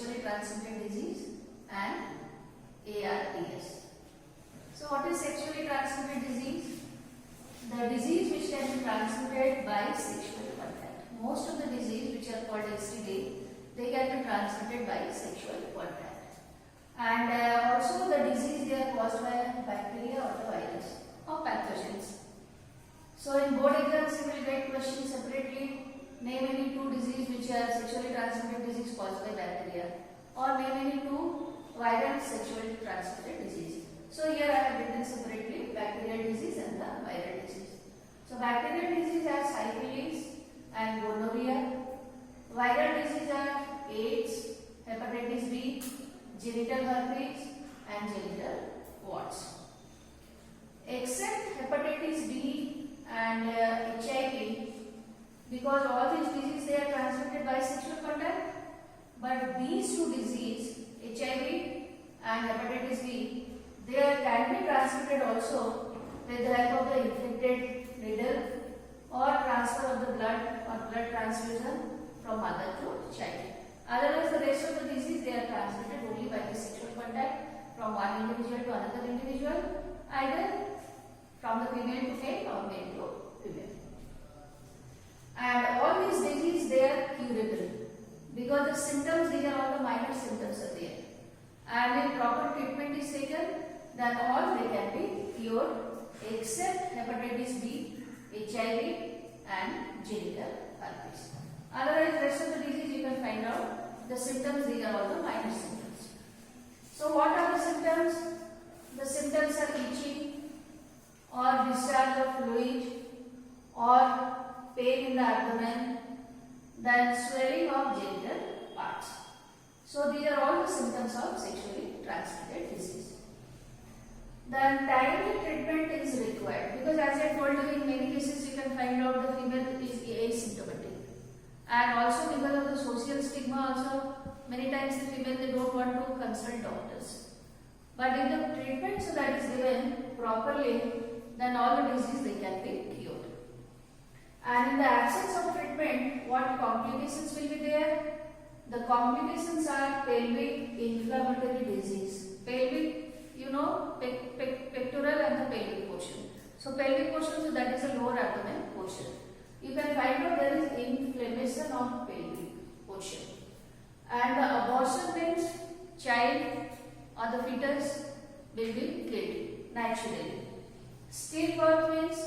sexually transmitted disease and ARDS. So what is sexually transmitted disease? The disease which can be transmitted by sexual contact. Most of the disease which are called STD, they can be transmitted by sexual contact. And also the disease, they are caused by bacteria or the virus or pathogens. So in board exams you will get questions separately. Name any two diseases which are sexually transmitted disease caused by bacteria, or name any two viral sexually transmitted disease. So here I have written separately bacterial disease and the viral disease. So bacterial disease are syphilis and gonorrhea. Viral disease are AIDS, hepatitis B, genital herpes and genital warts. Except hepatitis B and HIV, because all these diseases they are transmitted by sexual contact, but these two diseases, HIV and hepatitis B, they can be transmitted also with the help of the infected needle or transfer of the blood or blood transfusion from mother to child. Otherwise, the rest of the disease they are transmitted only by the sexual contact from one individual to another individual, either from the female to male or male to female. And all these diseases they are curable because the symptoms, these are all the minor symptoms are there. And if proper treatment is taken, then all they can be cured except hepatitis B, HIV and genital herpes. Otherwise, rest of the disease you can find out the symptoms, these are all the minor symptoms. So what are the symptoms? The symptoms are itching or discharge of fluid or pain in the abdomen, then swelling of genital parts. So these are all the symptoms of sexually transmitted disease. Then timely treatment is required because as I told you, in many cases you can find out the female is asymptomatic, and also because of the social stigma also many times the female they don't want to consult doctors. But if the treatment so that is given properly, then all the disease they can be cured. And in the absence of treatment, what complications will be there? The complications are pelvic inflammatory disease. Pelvic, you know, pectoral and the pelvic portion. So pelvic portion, so that is a lower abdomen portion. You can find out there is inflammation of pelvic portion. And the abortion means child or the fetus will be killed naturally. Stillbirth means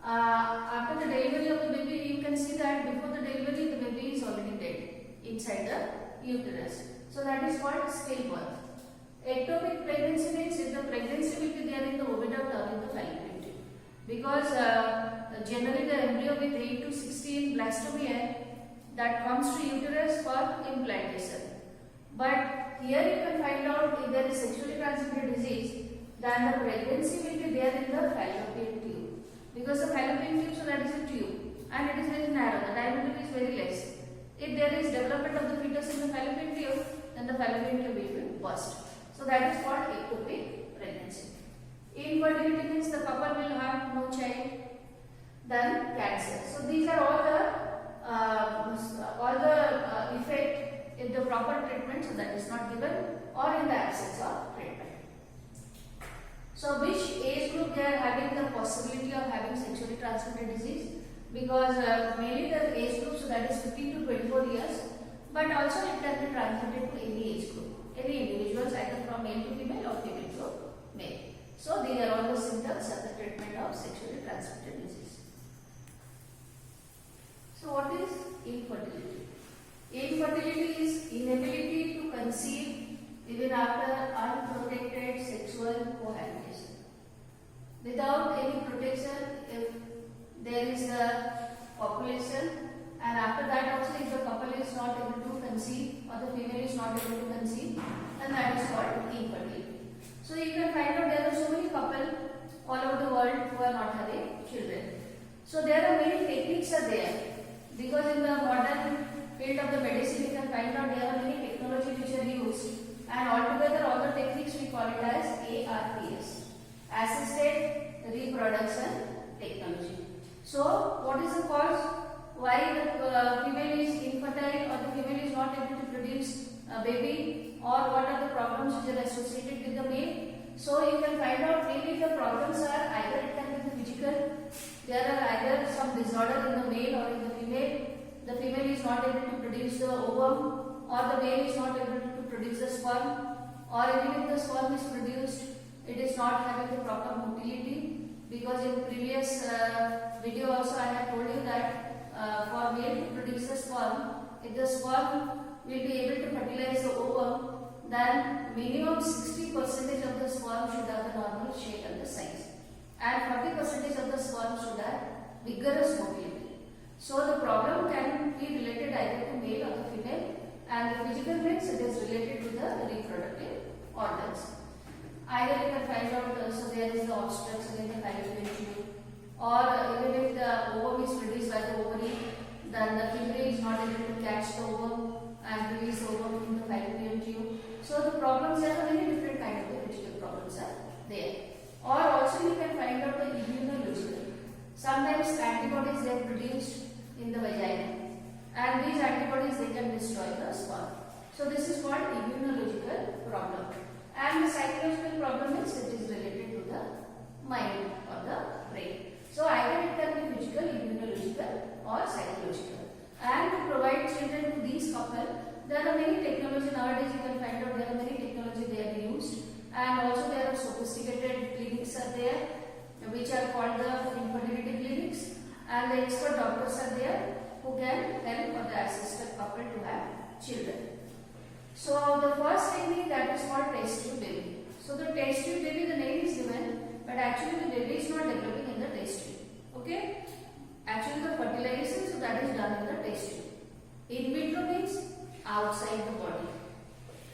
after the delivery of the baby, you can see that before the delivery the baby is already dead inside the uterus. So that is called stillbirth. Ectopic pregnancy means if the pregnancy will be there in the oviduct or in the fallopian tube. Because generally the embryo with 8 to 16 blastomia that comes to uterus for implantation. But here you can find out if there is sexually transmitted disease, then the pregnancy will be there in the fallopian tube. Because the fallopian tube, so that is a tube and it is very narrow, the diameter is very less. If there is development of the fetus in the fallopian tube, then the fallopian tube will burst. So that is called ectopic pregnancy. Infertility means the couple will have no child. Then cancer. So these are all the effect if the proper treatment so that is not given or in the absence of treatment. So which age group they are having the possibility of having sexually transmitted disease? Because mainly the age group, so that is 15 to 24 years, but also it can be transmitted to any age group, any individuals either from male to female or female to male. So these are all the symptoms of the treatment of sexually transmitted disease. So what is infertility? Infertility is inability to conceive even after unprotected sexual cohabitation. Without any protection, if there is a population, and after that also if the couple is not able to conceive or the female is not able to conceive, then that is called infertility. So you can find out there are so many couples all over the world who are not having children. So there are many techniques are there because in the modern field of the medicine you can find out there are many technology which are used, and altogether all the techniques we call it as ARTS, assisted reproduction technology. So what is the cause? Why the female is infertile or the female is not able to produce baby, or what are the problems which are associated with the male. So you can find out maybe the problems are either it can be the physical, there are either some disorder in the male or in the female. The female is not able to produce the ovum, or the male is not able to produce the sperm, or even if the sperm is produced, it is not having the proper motility, because in previous video also I have told you that for male to produce the sperm, if the sperm will be able to fertilize the ovum, then minimum 60% of the sperm should have the normal shape and the size, and 40% of the sperm should have vigorous motility. So the problem can be related either to male or the female, and the physical means it is related to the reproductive organs. Either you can find out, so there is the obstruction in the fallopian tube, or even if the ovum is produced by the ovary, then the female is not able to catch the ovum and release the ovum in the fallopian tube. So the problems, there are many different kinds of physical problems are there. Or also you can find out the immunological. Sometimes antibodies they are produced in the vagina, and these antibodies they can destroy the sperm. So this is called immunological problem. And the psychological problem is it is related to the mind or the brain. So either it can be physical, immunological or psychological. And to provide children to these couple, there are many technology nowadays. You can find out there are many technology they are used, and also there are sophisticated clinics are there, which are called the infertility clinics, and the expert doctors are there who can help or the assist the couple to have children. So the first technique that is called test tube baby. So the test tube baby, the name is given, but actually the baby is not developing in the test tube. Okay? Actually the fertilization, so that is done in the test tube. In vitro means outside the body.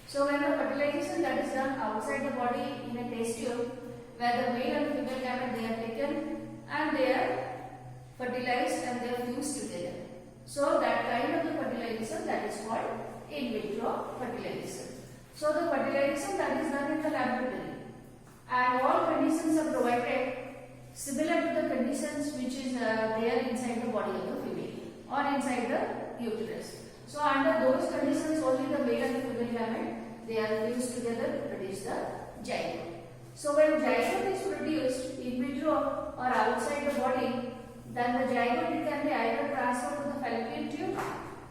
So when the fertilization that is done outside the body in a test tube, where the male and female gamete they are taken and they are fertilized and they are fused together. So that kind of the fertilization that is called in vitro fertilization. So the fertilization that is done in the laboratory, and all conditions are provided similar to the conditions which is there inside the body of the female or inside the uterus. So under those conditions only the male and the female gamete they are fused together to produce the zygote. So when zygote is produced in vitro or outside the body, then the zygote it can be either transferred to the fallopian tube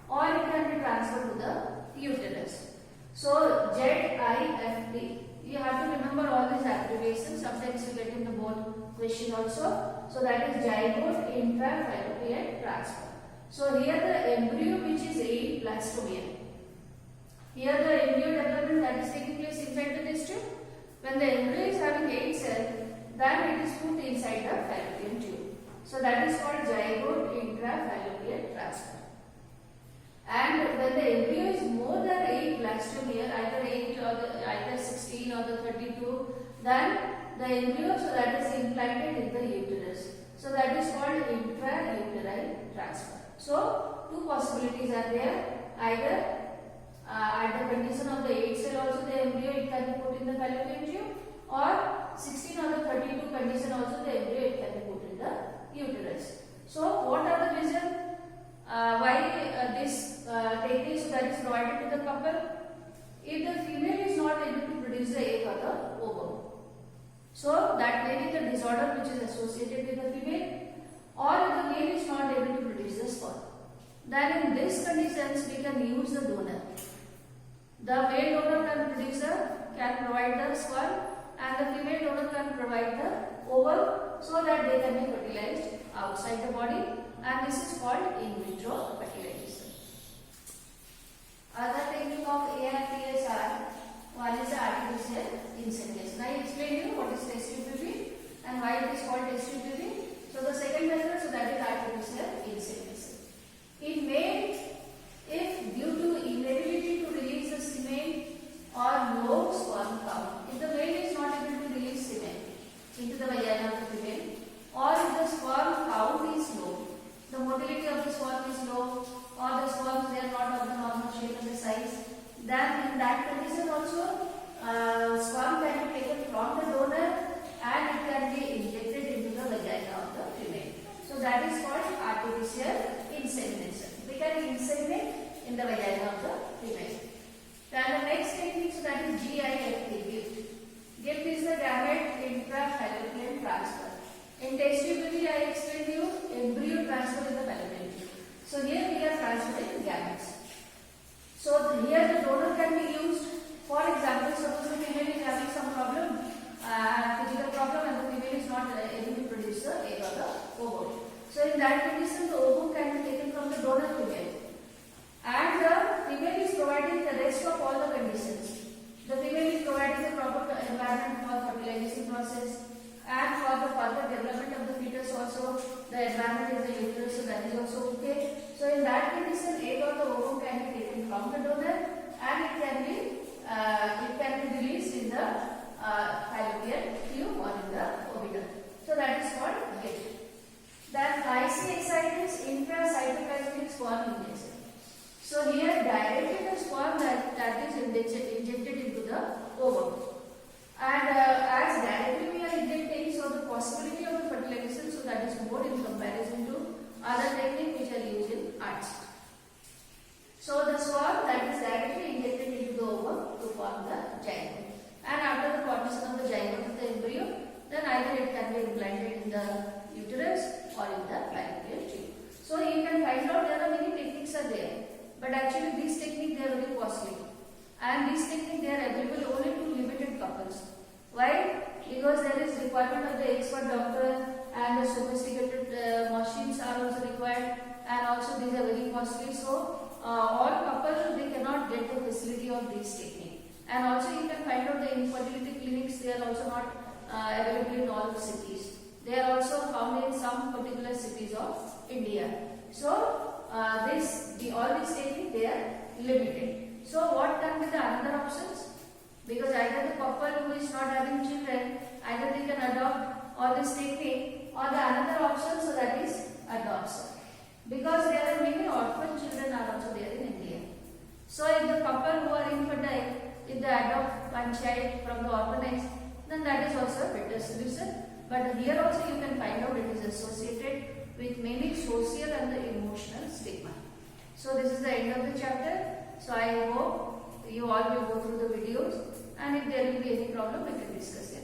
or it can be transferred to the uterus. So ZIFT, you have to remember all these abbreviations. Sometimes you get in the board question also. So that is zygote intrafallopian transfer. So here the embryo which is a blastomere. Here the embryo development that is taking place inside the test tube. When the embryo is having 8 cells, then it is put inside the fallopian tube. So that is called zygote intrafallopian transfer. And when the embryo is more than 8 blastomere, either 8 or either 16 or the 32, then the embryo, so that is implanted in the uterus. So that is called intrauterine transfer. So two possibilities are there. Either at the condition of the 8 cell also the embryo it can be put in the fallopian tube, or 16 or the 32 condition also the embryo it can be put in the uterus. So what are the reasons why this technique that is provided to the couple? If the female is not able to produce the egg or the ovum, so that may be the disorder which is associated with the female, or if the male is not able to produce the sperm, then in these conditions we can use the donor. The male donor can provide the sperm, and the female donor can provide the ovum, so that they can be fertilized outside the body, and this is called in vitro fertilization. Other technique of ARTS are, one is the artificial insemination. I explained you what is test tube baby and why it is called test tube baby. So the second method, so that is artificial insemination. In male, if due to inability to release the semen or low sperm count, if the male is not able to release semen into the vagina of the female, or if the sperm count is low, the motility of the sperm is low, or the sperms they are not of the normal shape and the size, then in that condition also sperm can be taken from the donor and it can be injected into the vagina of the female. So that is called artificial insemination. We can inseminate in the vagina of the female. The Then the next technique, so that is GIFT, gift. Gift is the gamete intra-fallopian transfer. In test tube only I explained to you embryo transfer in the fallopian tube. So here we are transferring gametes. So here the donor can be used. For example, suppose the female is having some problem, physical problem, and the female is not able to produce the egg or the ovum. So in that condition, the ovum can be taken from the donor female, and the female is providing the rest of all the conditions. The female is providing the proper environment for fertilization process, and for the further development of the fetus also, the environment is the uterus, so that is also okay. So in that condition, egg or the ovum can be taken from the donor, and it can be released in the fallopian tube or in the oviduct. So that is called gift. Then IC excites intracytoplasmic sperm injection. So here directly the sperm that is injected into the ovum, and as directly we are injecting, so the possibility of the fertilization, so that is more in comparison to other technique which are used in arts. So the sperm that is directly injected into the ovum to form the zygote, and after the formation of the zygote of the embryo, then either it can be implanted in the uterus or in the fallopian tube. So you can find out there are many techniques are there, but actually these techniques they are very costly, and these techniques they are available only to limited couples. Why? Because there is requirement of the expert doctor, and the sophisticated machines are also required, and also these are very costly. So all couples they cannot get the facility of this technique, and also you can find out the infertility clinics they are also not available in all the cities. They are also found in some particular cities of India. So all these techniques they are limited. So what can be the another options? Because either the couple who is not having children, either they can adopt all this technique, or the another option, so that is adoption. Because there are many orphan children are also there in India. So if the couple who are infertile, if they adopt one child from the orphanage, then that is also a better solution. But here also you can find out it is associated with many social and the emotional stigma. So this is the end of the chapter. So I hope you all will go through the videos, and if there will be any problem we can discuss it.